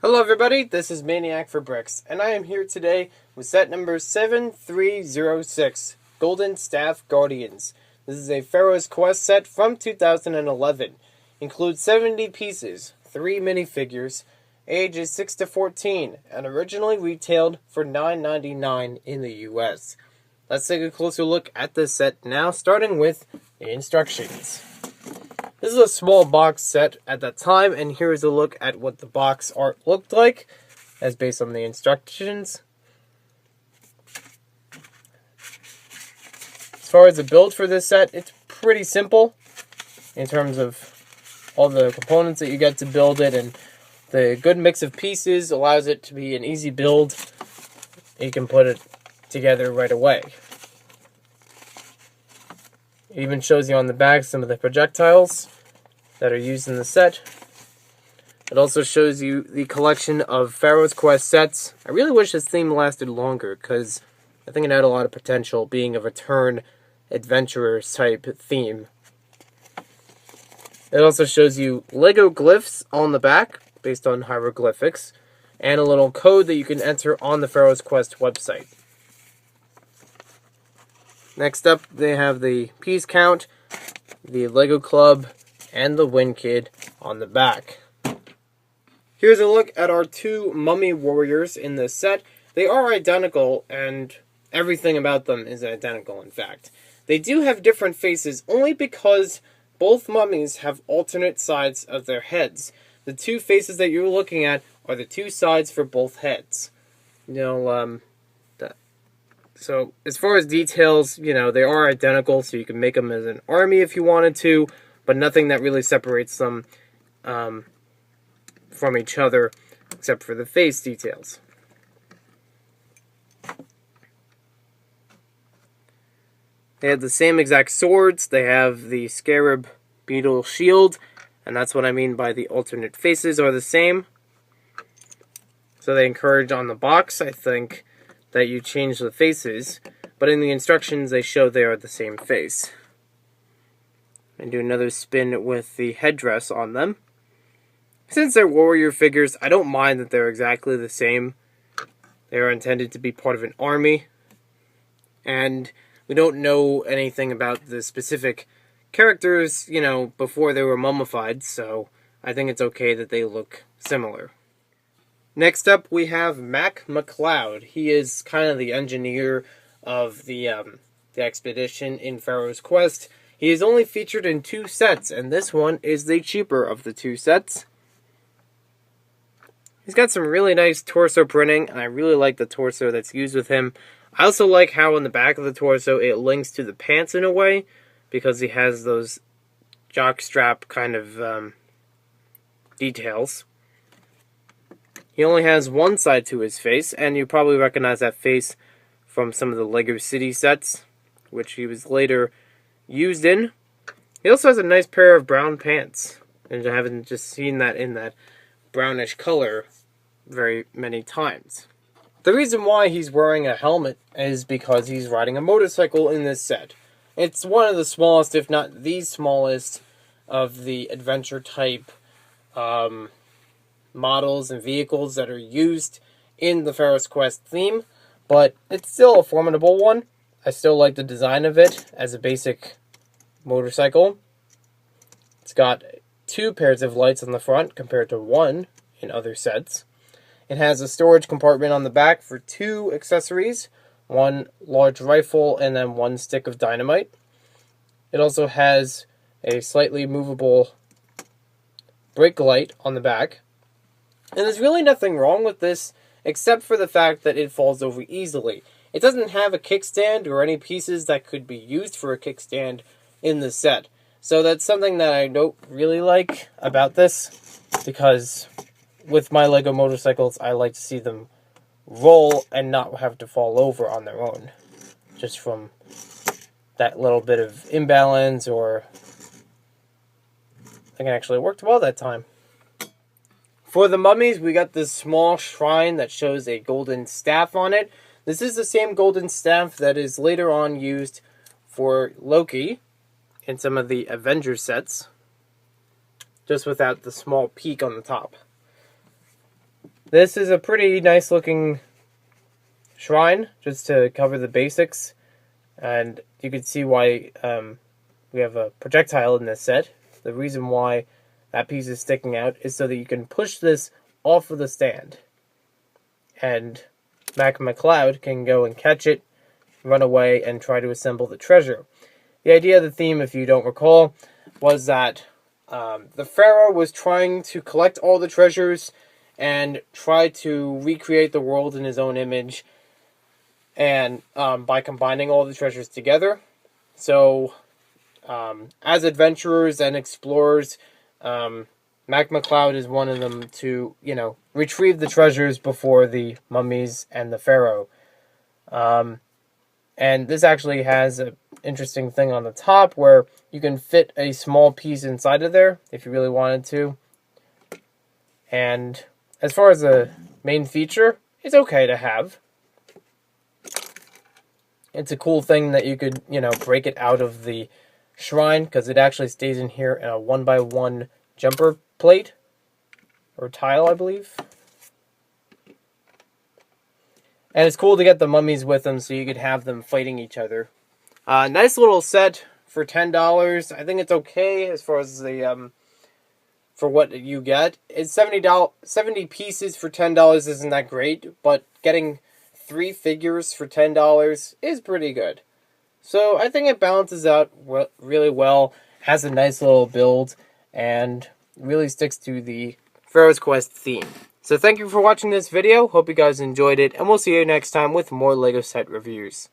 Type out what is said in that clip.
Hello everybody, this is Maniac for Bricks, and I am here today with set number 7306, Golden Staff Guardians. This is a Pharaoh's Quest set from 2011. Includes 70 pieces, 3 minifigures, age is 6 to 14, and originally retailed for $9.99 in the US. Let's take a closer look at this set now, starting with the instructions. This is a small box set at that time, and here's a look at what the box art looked like, as based on the instructions. As far as the build for this set, it's pretty simple in terms of all the components that you get to build it, and the good mix of pieces allows it to be an easy build. You can put it together right away. It even shows you on the back some of the projectiles that are used in the set. It also shows you the collection of Pharaoh's Quest sets. I really wish this theme lasted longer, because I think it had a lot of potential, being a return adventurer type theme. It also shows you Lego glyphs on the back, based on hieroglyphics, and a little code that you can enter on the Pharaoh's Quest website. Next up, they have the piece count, the Lego Club, and the Win Kid on the back. Here's a look at our two mummy warriors in this set. They are identical, and everything about them is identical, in fact. They do have different faces, only because both mummies have alternate sides of their heads. The two faces that you're looking at are the two sides for both heads. So, as far as details, they are identical, so you can make them as an army if you wanted to, but nothing that really separates them from each other, except for the face details. They have the same exact swords. They have the scarab beetle shield, and that's what I mean by the alternate faces are the same. So they encourage on the box, I think, that you change the faces, but in the instructions they show they are the same face. And do another spin with the headdress on them. Since they're warrior figures, I don't mind that they're exactly the same. They are intended to be part of an army, and we don't know anything about the specific characters, before they were mummified, so I think it's okay that they look similar. Next up, we have MacLeod. He is kind of the engineer of the expedition in Pharaoh's Quest. He is only featured in 2 sets, and this one is the cheaper of the 2 sets. He's got some really nice torso printing, and I really like the torso that's used with him. I also like how on the back of the torso it links to the pants in a way, because he has those jockstrap kind of details. He only has one side to his face, and you probably recognize that face from some of the Lego City sets, which he was later used in. He also has a nice pair of brown pants, and I haven't just seen that in that brownish color very many times. The reason why he's wearing a helmet is because he's riding a motorcycle in this set. It's one of the smallest, if not the smallest, of the adventure type models and vehicles that are used in the Pharaoh's Quest theme, but it's still a formidable one. I still like the design of it as a basic motorcycle. It's got 2 pairs of lights on the front compared to 1 in other sets. It has a storage compartment on the back for 2 accessories, 1 large rifle and then 1 stick of dynamite. It also has a slightly movable brake light on the back. And there's really nothing wrong with this, except for the fact that it falls over easily. It doesn't have a kickstand or any pieces that could be used for a kickstand in the set. So that's something that I don't really like about this, because with my Lego motorcycles, I like to see them roll and not have to fall over on their own, just from that little bit of imbalance, or I think it actually worked well that time. For the mummies, we got this small shrine that shows a golden staff on it. This is the same golden staff that is later on used for Loki in some of the Avengers sets, just without the small peak on the top. This is a pretty nice looking shrine, just to cover the basics. And you can see why we have a projectile in this set. The reason why that piece is sticking out is so that you can push this off of the stand. And MacLeod can go and catch it, run away, and try to assemble the treasure. The idea of the theme, if you don't recall, was that the Pharaoh was trying to collect all the treasures and try to recreate the world in his own image, and by combining all the treasures together. So, as adventurers and explorers, MacLeod is one of them to, retrieve the treasures before the mummies and the Pharaoh. And this actually has an interesting thing on the top where you can fit a small piece inside of there if you really wanted to. And as far as the main feature, it's okay to have. It's a cool thing that you could, break it out of the shrine, because it actually stays in here in a 1x1 jumper plate or tile, I believe. And it's cool to get the mummies with them so you could have them fighting each other. Nice little set for $10. I think it's okay as far as the for what you get. It's $70 pieces for $10 isn't that great, but getting 3 figures for $10 is pretty good. So I think it balances out really well, has a nice little build, and really sticks to the Pharaoh's Quest theme. So thank you for watching this video, hope you guys enjoyed it, and we'll see you next time with more LEGO set reviews.